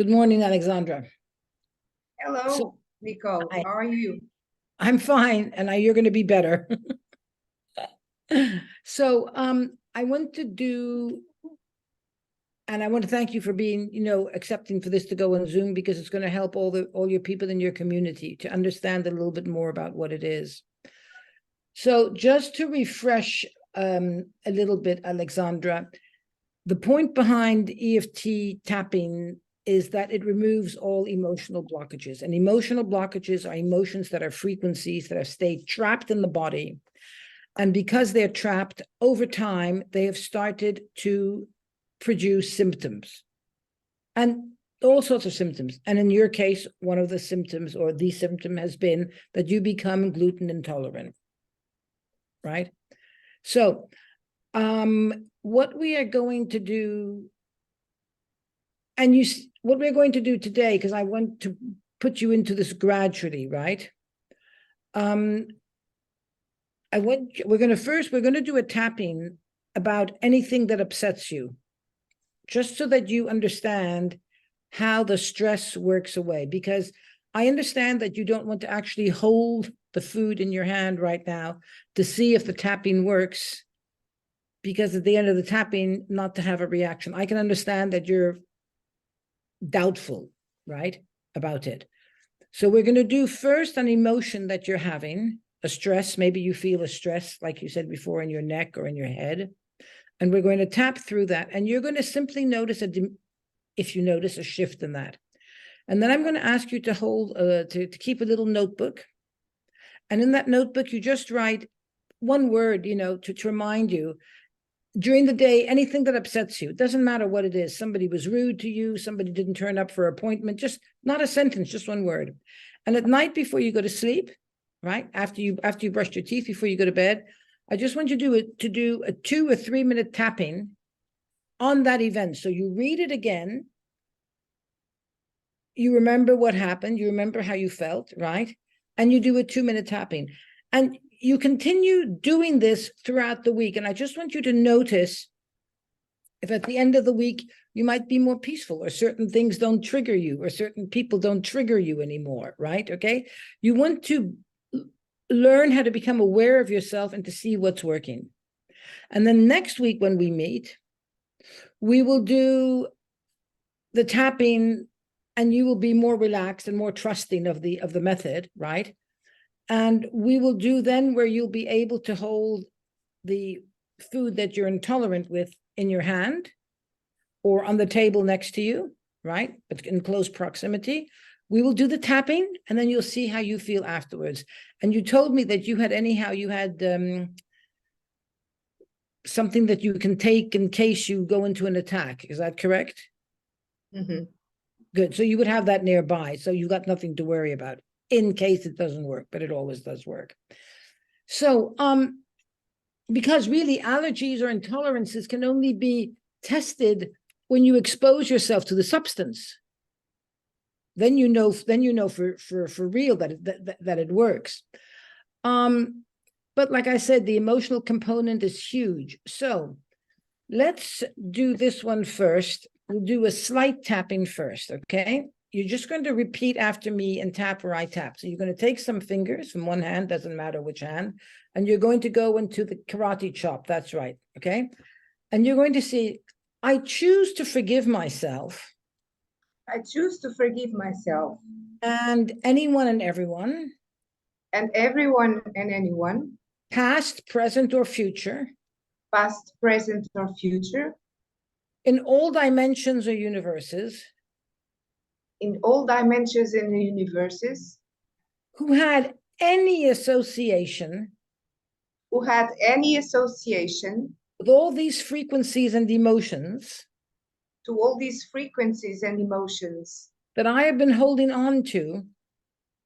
Good morning, Alexandra. Hello, Nicole. How are you? I'm fine, and you're going to be better. So, I want to thank you for being, accepting for this to go on Zoom, because it's going to help all your people in your community to understand a little bit more about what it is. So, just to refresh a little bit, Alexandra, the point behind EFT tapping is that it removes all emotional blockages. And emotional blockages are emotions that are frequencies that have stayed trapped in the body. And because they're trapped over time, they have started to produce symptoms and all sorts of symptoms. And in your case, one of the symptoms or the symptom has been that you become gluten intolerant, right? So what we are going to do, what we're going to do today, because I want to put you into this gradually, right? We're going to do a tapping about anything that upsets you, just so that you understand how the stress works away. Because I understand that you don't want to actually hold the food in your hand right now to see if the tapping works, because at the end of the tapping, not to have a reaction. I can understand that you're doubtful, right, about it. So we're going to do first an emotion that you're having, a stress. Maybe you feel a stress, like you said before, in your neck or in your head. And we're going to tap through that. And you're going to simply notice if you notice a shift in that. And then I'm going to ask you to hold, to keep a little notebook. And in that notebook, you just write one word, to remind you during the day, anything that upsets you. It doesn't matter what it is. Somebody was rude to you, somebody didn't turn up for an appointment, just not a sentence, just one word. And at night before you go to sleep, right, after you brushed your teeth, before you go to bed, I just want you to do a 2 or 3 minute tapping on that event. So you read it again, you remember what happened, you remember how you felt, right? And you do a 2 minute tapping. And you continue doing this throughout the week. And I just want you to notice if at the end of the week, you might be more peaceful, or certain things don't trigger you, or certain people don't trigger you anymore, right? Okay. You want to learn how to become aware of yourself and to see what's working. And then next week when we meet, we will do the tapping, and you will be more relaxed and more trusting of the method, right? And we will do then where you'll be able to hold the food that you're intolerant with in your hand or on the table next to you, right? But in close proximity. We will do the tapping, and then you'll see how you feel afterwards. And you told me that you had something that you can take in case you go into an attack. Is that correct? Mm-hmm. Good. So you would have that nearby. So you got nothing to worry about in case it doesn't work, but it always does work. So, because really allergies or intolerances can only be tested when you expose yourself to the substance. Then you know for real that it works. But like I said, the emotional component is huge. So let's do this one first. We'll do a slight tapping first, okay? You're just going to repeat after me and tap where I tap. So you're going to take some fingers from one hand, doesn't matter which hand, and you're going to go into the karate chop. That's right, okay? And you're going to see, I choose to forgive myself. I choose to forgive myself. And anyone and everyone. And everyone and anyone. Past, present, or future. Past, present, or future. In all dimensions or universes. In all dimensions in the universes. Who had any association. Who had any association. With all these frequencies and emotions. To all these frequencies and emotions. That I have been holding on to.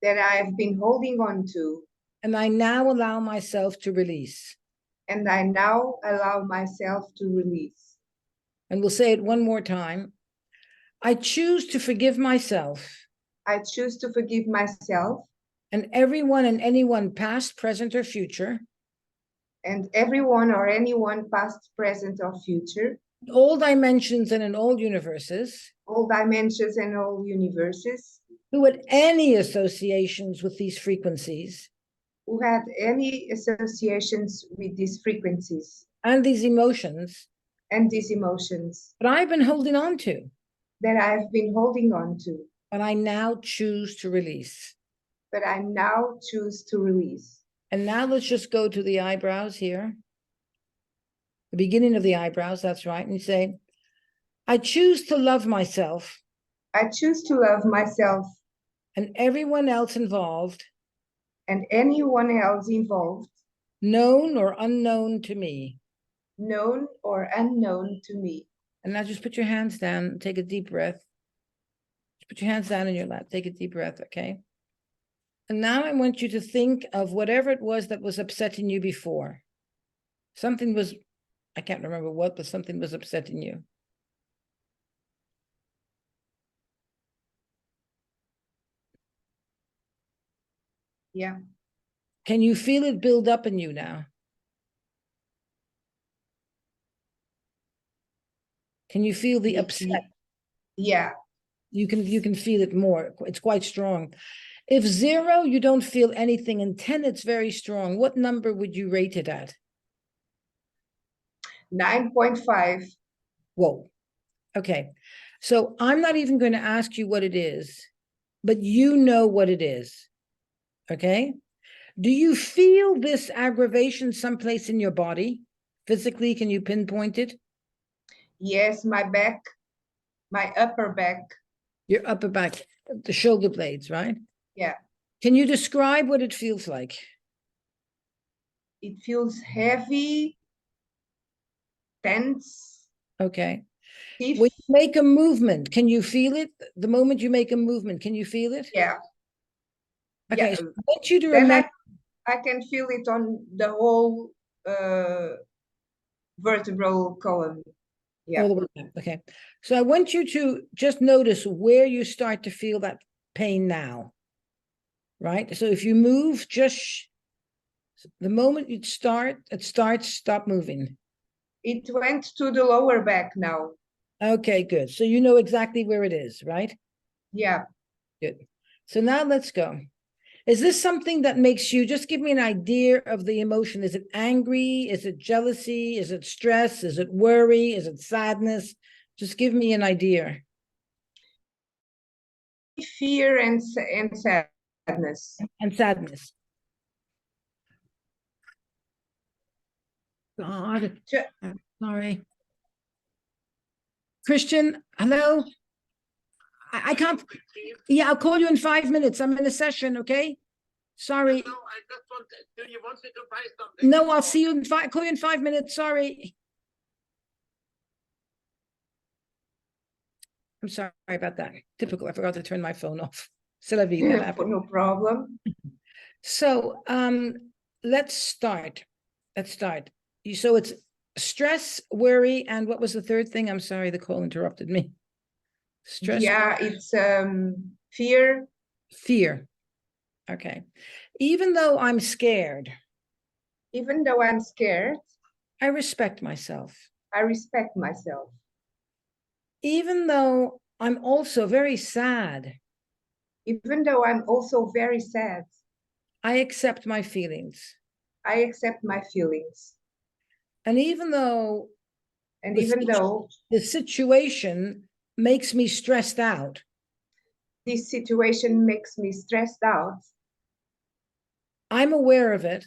That I have been holding on to. And I now allow myself to release. And I now allow myself to release. And we'll say it one more time. I choose to forgive myself. I choose to forgive myself. And everyone and anyone, past, present, or future. And everyone or anyone, past, present, or future. all dimensions and in all universes, all dimensions and all universes, who had any associations with these frequencies who had any associations with these frequencies and these emotions and these emotions that I've been holding on to, that I've been holding on to, but I now choose to release. but I now choose to release. And now let's just go to the eyebrows here, the beginning of the eyebrows, that's right, and you say, I choose to love myself I choose to love myself and everyone else involved, and anyone else involved, known or unknown to me. known or unknown to me. And now just put your hands down, take a deep breath. Just put your hands down in your lap, take a deep breath, okay? And now I want you to think of whatever it was that was upsetting you before. Something was, I can't remember what, but something was upsetting you. Yeah. Can you feel it build up in you now? Can you feel the upset? Yeah. You can feel it more. It's quite strong. If 0, you don't feel anything, and 10, it's very strong. What number would you rate it at? 9.5. Whoa. Okay. So I'm not even going to ask you what it is, but you know what it is. Okay. Do you feel this aggravation someplace in your body? Physically, can you pinpoint it? Yes, my back, my upper back. Your upper back, the shoulder blades, right? Yeah. Can you describe what it feels like? It feels heavy, tense, Okay. stiff. When you make a movement, can you feel it? The moment you make a movement, can you feel it? Yeah. Okay. Yeah. So I want you to Then remember. I can feel it on the whole vertebral column. Yeah. All the way down. Okay. So I want you to just notice where you start to feel that pain now. Right. So if you move, just the moment it starts, stop moving. It went to the lower back now. Okay, good. So you know exactly where it is, right? Yeah. Good. So now let's go. Is this something that makes you, just give me an idea of the emotion? Is it angry? Is it jealousy? Is it stress? Is it worry? Is it sadness? Just give me an idea. Fear and sadness. And sadness. God, sorry. Christian, hello? I can't, yeah, I'll call you in 5 minutes. I'm in a session, okay? Sorry. No, I just want, do you want me to buy something? No, I'll see you in call you in 5 minutes. Sorry. I'm sorry about that. Typical. I forgot to turn my phone off. C'est la vie, that happened. No problem. So let's start. So it's stress, worry, and what was the third thing? I'm sorry, the call interrupted me. Stress. Yeah, it's fear. Fear. Okay. Even though I'm scared, Even though I'm scared, I respect myself. I respect myself. Even though I'm also very sad, Even though I'm also very sad, I accept my feelings. I accept my feelings. And even though And even though the situation makes me stressed out, this situation makes me stressed out, I'm aware of it.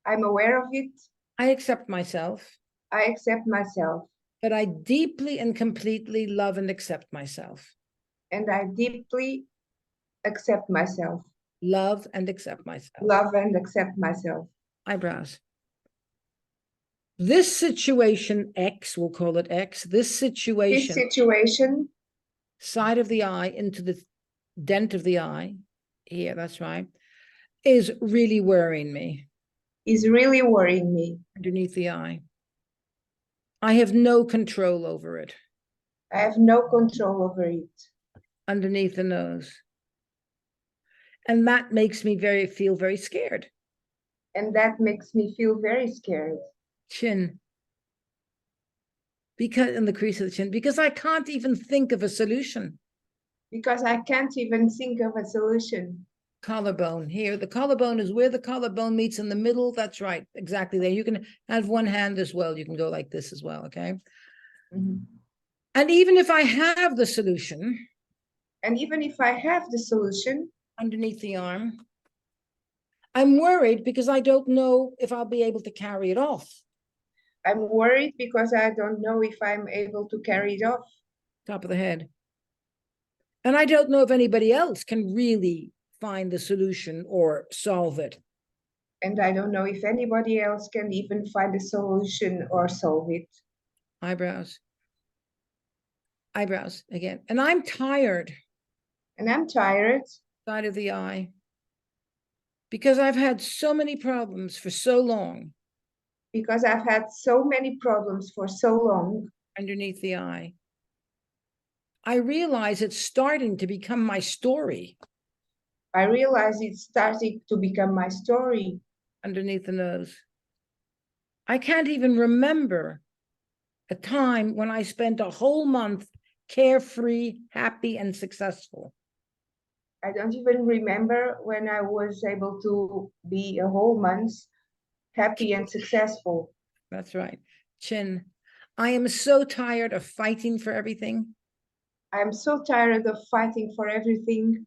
I'm aware of it. I accept myself, I accept myself. but I deeply and completely love and accept myself. And I deeply accept myself. Love and accept myself. Love and accept myself. Eyebrows. This situation, X, we'll call it X, this situation, side of the eye into the dent of the eye, here, that's right, is really worrying me. Is really worrying me. Underneath the eye. I have no control over it. I have no control over it. Underneath the nose. And that makes me feel very scared. And that makes me feel very scared. Chin. Because in the crease of the chin, because I can't even think of a solution. Because I can't even think of a solution. Collarbone here. The collarbone is where the collarbone meets in the middle. That's right. Exactly there. You can have one hand as well. You can go like this as well. Okay. Mhm. And even if I have the solution And even if I have the solution, underneath the arm, I'm worried because I don't know if I'll be able to carry it off. I'm worried because I don't know if I'm able to carry it off. Top of the head. And I don't know if anybody else can really find the solution or solve it. And I don't know if anybody else can even find a solution or solve it. Eyebrows. Eyebrows again. And I'm tired. And I'm tired Side of the eye. Because I've had so many problems for so long. because I've had so many problems for so long. Underneath the eye. I realize it's starting to become my story. I realize it's starting to become my story. Underneath the nose. I can't even remember a time when I spent a whole month carefree, happy, and successful. I don't even remember when I was able to be a whole month happy and successful. That's right. Chin. I am so tired of fighting for everything. I'm so tired of fighting for everything.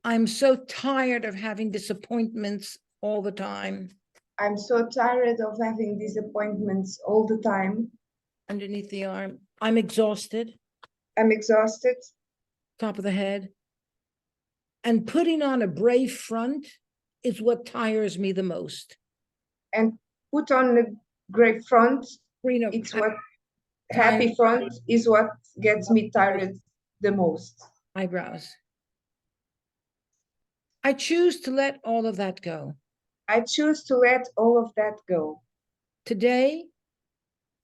I'm so tired of having disappointments all the time. I'm so tired of having disappointments all the time. Underneath the arm. I'm exhausted. I'm exhausted. Top of the head. And putting on a brave front is what tires me the most. And put on the great front. You know, It's what happy front is what gets me tired the most. Eyebrows. I choose to let all of that go. I choose to let all of that go. Today,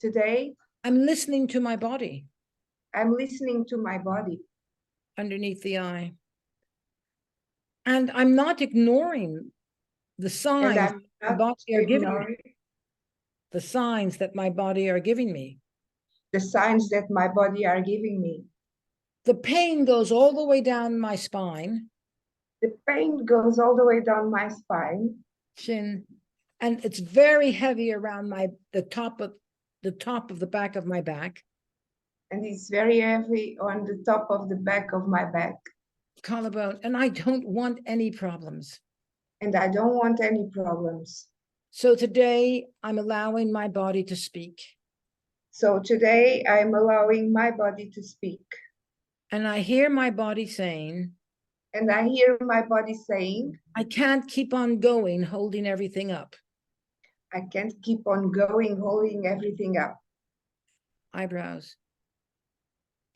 Today, I'm listening to my body. I'm listening to my body. Underneath the eye. And I'm not ignoring the And signs I'm my not body are giving me. ignoring The signs that my body are giving me. the signs that my body are giving me. The pain goes all the way down my spine. The pain goes all the way down my spine. Chin. And it's very heavy around the top of the back of my back. And it's very heavy on the top of the back of my back. Collarbone. And I don't want any problems. And I don't want any problems. So today I'm allowing my body to speak. So today I'm allowing my body to speak. And I hear my body saying, And I hear my body saying, I can't keep on going holding everything up. I can't keep on going holding everything up. Eyebrows.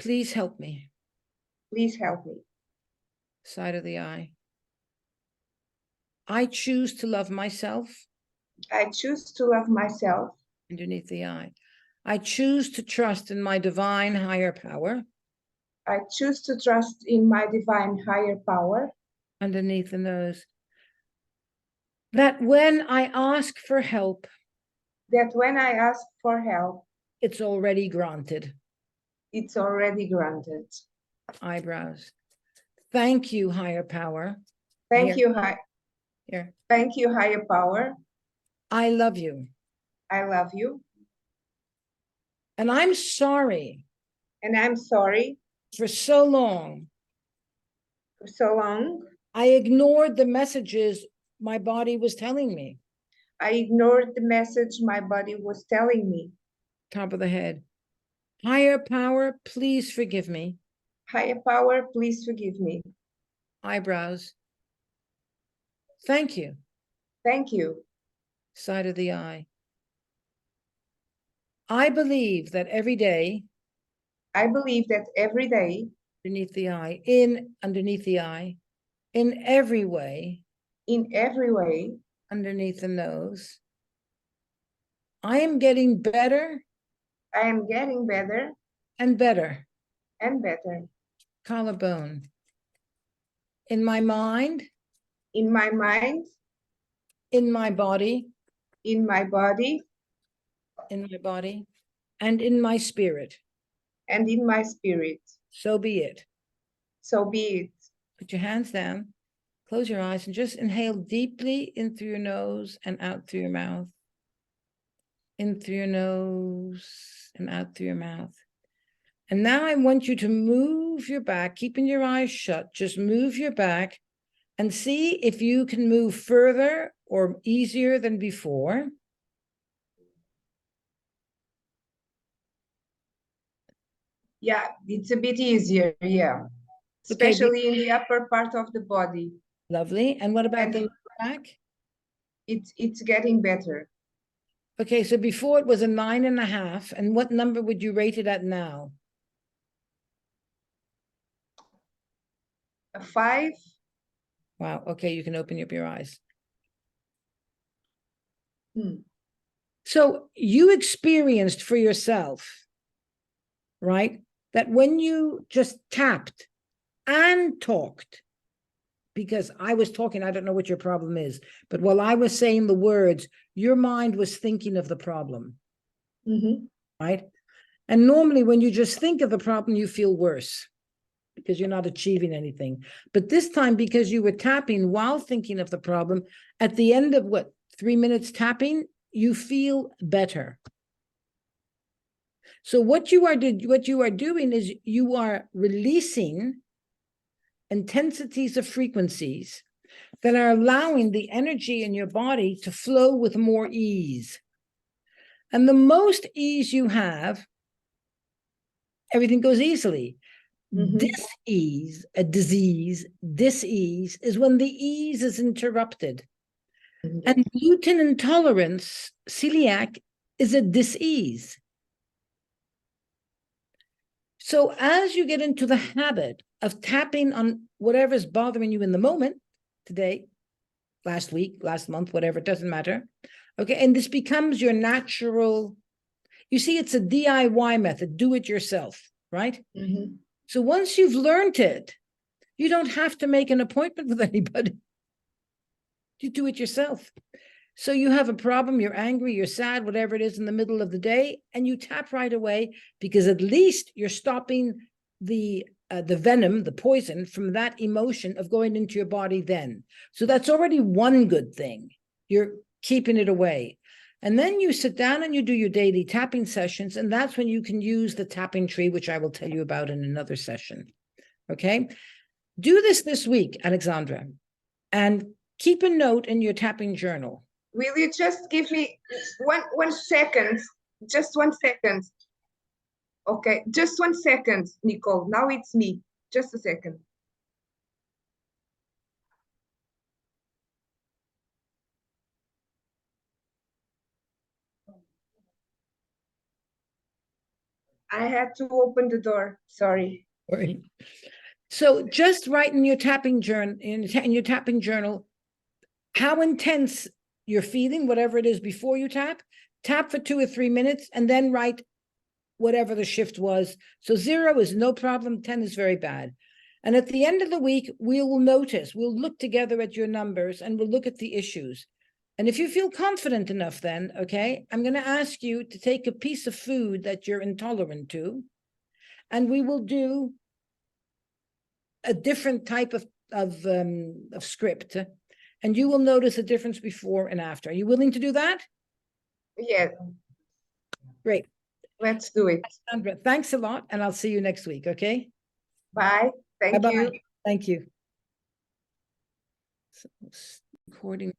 Please help me. Please help me. Side of the eye. I choose to love myself. I choose to love myself. Underneath the eye. I choose to trust in my divine higher power. I choose to trust in my divine higher power. Underneath the nose. That when I ask for help, That when I ask for help, it's already granted. it's already granted. Eyebrows. Thank you, higher power. Thank Here. you, Here. Thank you, higher power. I love you. I love you. And I'm sorry And I'm sorry for so long. for so long. I ignored the messages my body was telling me. I ignored the message my body was telling me. Top of the head. Higher power, please forgive me. Higher power, please forgive me. Eyebrows. Thank you. Thank you. Side of the eye. I believe that every day, I believe that every day, underneath the eye, underneath the eye, in every way, in every way, underneath the nose, I am getting better I am getting better and better. and better. Collarbone. In my mind, In my mind, in my body, in my body, in my body, and in my spirit. and in my spirit. So be it. So be it. Put your hands down, close your eyes, and just inhale deeply in through your nose and out through your mouth. In through your nose and out through your mouth. And now I want you to move your back, keeping your eyes shut. Just move your back and see if you can move further or easier than before. Yeah, it's a bit easier, yeah. Okay, Especially in the upper part of the body. lovely. And what about And the lower back? it's getting better. Okay, so before it was a 9.5. And what number would you rate it at now? A 5. Wow. Okay, you can open up your eyes. So you experienced for yourself, right, that when you just tapped and talked, because I was talking, I don't know what your problem is, but while I was saying the words, your mind was thinking of the problem, right? And normally when you just think of the problem, you feel worse because you're not achieving anything. But this time, because you were tapping while thinking of the problem, at the end of 3 minutes tapping, you feel better. So what you are doing is you are releasing intensities of frequencies that are allowing the energy in your body to flow with more ease. And the most ease you have, everything goes easily. Dis-ease, a disease, dis-ease is when the ease is interrupted. And gluten intolerance, celiac, is a dis-ease. So as you get into the habit of tapping on whatever's bothering you in the moment, today, last week, last month, whatever, it doesn't matter. Okay, and this becomes your natural, you see, it's a DIY method, do it yourself, right? So once you've learned it, you don't have to make an appointment with anybody. You do it yourself. So you have a problem, you're angry, you're sad, whatever it is in the middle of the day, and you tap right away because at least you're stopping the venom, the poison from that emotion of going into your body then. So that's already one good thing. You're keeping it away. And then you sit down and you do your daily tapping sessions, and that's when you can use the tapping tree, which I will tell you about in another session. Okay? Do this week, Alexandra, and keep a note in your tapping journal. Will you just give me one second? Just 1 second. Okay, just 1 second, Nicole. Now it's me. Just a second. I had to open the door. Sorry. So just write in your tapping journal, in your tapping journal, how intense you're feeling, whatever it is before you tap for 2 or 3 minutes, and then write whatever the shift was. So 0 is no problem, 10 is very bad. And at the end of the week, we'll look together at your numbers and we'll look at the issues. And if you feel confident enough then, okay, I'm going to ask you to take a piece of food that you're intolerant to, and we will do a different type of script, and you will notice a difference before and after. Are you willing to do that? Yeah. Great. Let's do it. Alexandra, thanks a lot, and I'll see you next week, okay? Bye. Thank Bye-bye. you. Thank you. So, recording.